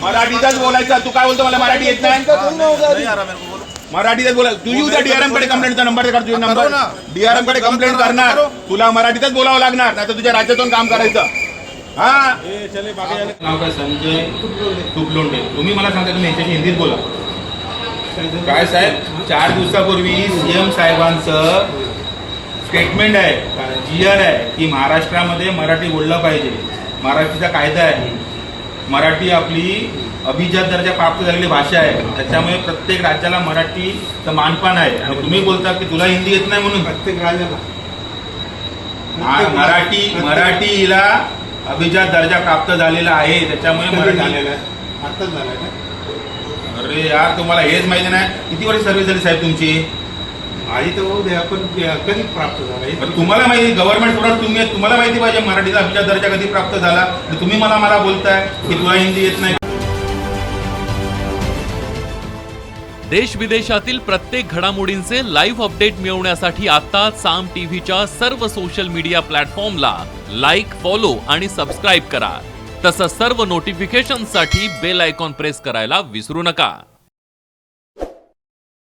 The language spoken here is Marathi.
मराठीतच बोलायचं. तू काय बोलतो मला मराठी येत नाही? मराठीतच बोला. तू उद्या डीआरएम कडे कंप्लेंटचा नंबर काढ. तुझा नंबर डीआरएम कडे कंप्लेंट करणार. तुला मराठीतच बोलावं लागणार, नाही तर तुझ्या राज्यातून काम करायचं. हा नाव काय? संजय तुपलोंडे. तुम्ही मला सांगता तुम्ही याच्याशी हिंदीत बोला. काय साहेब, 4 दिवसापूर्वी सीएम साहेबांचं स्टेटमेंट आहे, जीआर आहे की महाराष्ट्रामध्ये मराठी बोललं पाहिजे. महाराष्ट्राचा कायदा आहे. मराठी आपली अभिजात दर्जा प्राप्त झालेली भाषा आहे. त्याच्यामुळे प्रत्येक राज्याला मराठीचं मानपान आहे. आणि तुम्ही बोलता की तुला हिंदी येत नाही म्हणून. प्रत्येक राज्याला मराठीला अभिजात दर्जा प्राप्त झालेला आहे. त्याच्यामुळे मराठी झालेला आहे. आताच झालाय का? अरे यार, तुम्हाला हेच माहिती नाही. किती वर्ष सर्व्हिस झाली साहेब तुमची? आधी तर होऊ द्या, पण कधी प्राप्त झाला? तुम्हाला माहिती, गव्हर्नमेंट स्टुडंट तुम्ही, तुम्हाला माहिती पाहिजे मराठीचा अभिजात दर्जा कधी प्राप्त झाला. तुम्ही मला बोलताय की तुला हिंदी येत नाही. देश विदेशातील प्रत्येक घडामोडींचे लाईव्ह अपडेट मिळवण्यासाठी आता साम टीव्हीच्या सर्व सोशल मीडिया प्लॅटफॉर्मला लाईक, फॉलो आणि सबस्क्राईब करा. तसंच सर्व नोटिफिकेशनसाठी बेल आयकॉन प्रेस करायला विसरू नका.